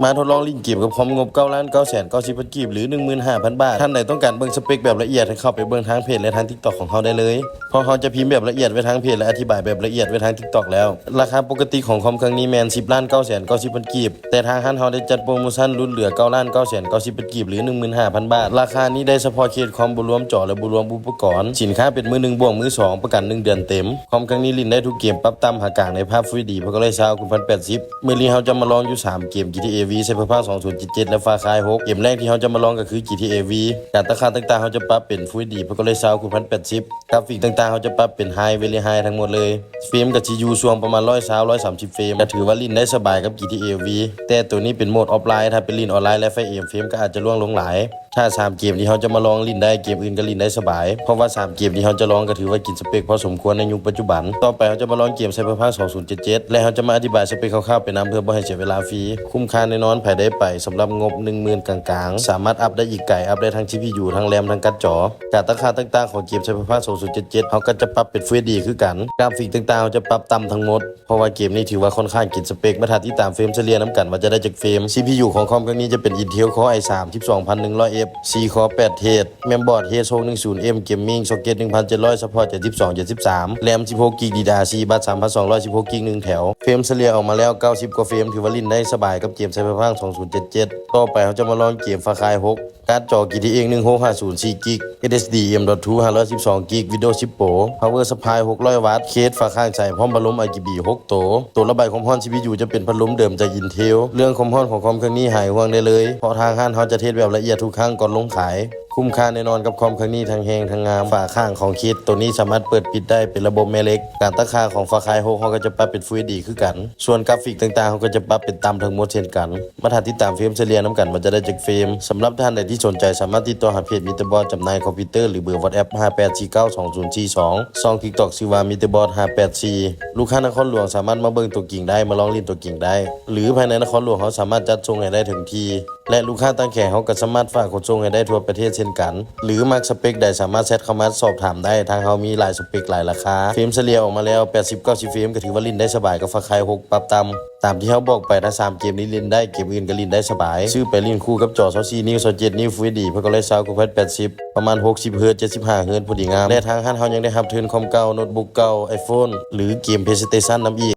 มาทดลองลิงก์เกมกับคอมงบ9,990,000 กีบหรือ 15,000 บาทท่านใดต้องการเบิ่งสเปคแบบละเอียดให้เข้าไปเบิ่งทางเพจและทาง TikTok ของเขาได้เลยเพราะเขาจะพิมพ์แบบละเอียดไว้ทางเพจและอธิบายแบบละเอียดไว้ทาง TikTok แล้วราคาปกติของคอมเครื่องนี้แม่น 10,990,000 กีบแต่ทางร้านเขาได้จัดโปรโมชั่นลดเหลือ 9,990,000 กีบหรือ 15,000 บาทราคานี้ได้เฉพาะเคสคอมบ่รวมจอและบ่รวมอุปกรณ์สินค้าเป็นมือ1บวกมือ2ประกัน1เดือนเต็มคอมเครื่องนี้ลิ้นได้ทุกเกมปรับต่ำหากลางในภาพ Full HD เพราะก็เลย2080มื้อนี้เราจะมาลองอยู่3เกม GTA V Cyberpunk 2077และ Far Cry 6เกมแรกที่เราจะมาลองก็คือ GTA V การตั้งค่าต่างๆเราจะปรับเป็น Full HD เพราะก็เลย2080กราฟิกต่างๆเราจะปรับเป็น High Very High ทั้งหมดเลยเฟรมก็สิอยู่ช่วงประมาณ120-130เฟรมก็ถือว่าลิ้นได้สบายกับ GTA V แต่ตัวนี้เป็นโหมดออฟไลน์ถ้าเป็นลิ้นออนไลน์และไฟเฟรมก็อาจจะล่วงลงหลายถ้า3เกมที่เราจะมาลองลิ้นได้เกมอื่นก็ลิ้นได้สบายเพราะว่า3เกมที่เราจะลองก็ถือว่ากินสเปคพอสมควรในยุคปัจจุบันต่อไปเราจะมาลองเกม Cyberpunk 2077และเราจะมาอธิบายสเปคคร่าวๆไปนํเพื่อบ่ให้เสียเวลาฟรีคุ้มค่าแน่นอนภายได้ไปสำหรับงบ 10,000 กลางๆสามารถอัพได้อีกไกลอัพได้ทั้ง CPU ทั้งแรมทั้งการ์ดจอการตั้งค่าต่างๆของเกม Cyberpunk 2077เราก็จะปรับเป็น Full HD คือกันกราฟิกต่างๆเราจะปรับต่ำทั้งหมดเพราะว่าเกมนี้ถือว่าค่อนข้างกินสเปคมาถ้าที่ตามเฟรมเฉลี่ยนํกันว่าจะได้จากเฟรม CPU ของคอมเครื่องนี้จะเป็น Intel Core i3 12100F C Core 8 เทสแมมบอร์ด H610M Gaming Socket 1700 Support 72-73 แรม 16GB DDR4 บัตร 3216GB 1 แถวเฟรมเฉลี่ยออกมาแล้ว90กว่าเฟรมถือว่าลิ้นได้สบายกับเกม Cyberpunk 2077ต่อไปเราจะมาลองเกม Far Cry 6การ์ดจอ GTX 1650 4GB SSD M.2 512GB Windows 10 Pro Power Supply 600 วัตต์เคสฝาข้างใส่พร้อมพัดลม RGB 6 ตัวระบายความร้อน CPU จะเป็นพัดลมเดิมจาก Intel เรื่องความร้อนของคอมเครื่องนี้หายห่วงได้เลยเพราะทางห้างเขาจะเทสแบบละเอียดทุกครั้งก่อนลงขายคุ้มค่าแน่นอนกับคอมเครื่องนี้ทั้งแฮงทั้งงามฝาข้างของคิดตัวนี้สามารถเปิดปิดได้เป็นระบบแม่เหล็กการตั้งค่าของ Far Cry 6เขาก็จะปรับเป็น Full HD คือกันส่วนกราฟิกต่างๆเขาก็จะปรับเป็นตามทั้งหมดเช่นกันมาถ้าติดตามเฟรมเฉลี่ยนํกันมันจะได้จากเฟรมสำหรับท่านใดที่สนใจสามารถติดต่อหาเพจมิสเตอร์บอสจำหน่ายคอมพิวเตอร์หรือเบอร์ WhatsApp 58492042ช่อง TikTok ชื่อว่ามิสเตอร์บอส584ลูกค้านครหลวงสามารถมาเบิ่งตัวจริงได้มาลองลิ้นตัวจริงได้หรือภายในนครหลวงเขาสามารถจัดส่งให้ได้ถึงที่และลูกค้าต่างแขกเขาก็สามารถฝากขนส่งให้ได้ทั่วประเทศเช่นกันหรือมักสเปคใดสามารถแชทเข้ามาสอบถามได้ทางเขามีหลายสเปคหลายราคาเฟรมเฉลี่ยออกมาแล้ว80-90เฟรมก็ถือว่าลิ้นได้สบายกับ Far Cry 6ปรับตามที่เขาบอกไปถ้า3เกมนี้ลิ้นได้เกมอื่นก็ลิ้นได้สบายซื้อไปลิ้นคู่กับจอ24นิ้ว27นิ้ว Full HD เพื่อก็เลย2080ประมาณ60 Hz 75 Hz พอดีงามและทางห้างเขายังได้รับเทิร์นคอมเก่าโน้ตบุ๊กเก่า iPhone หรือเกม PlayStation นำอีก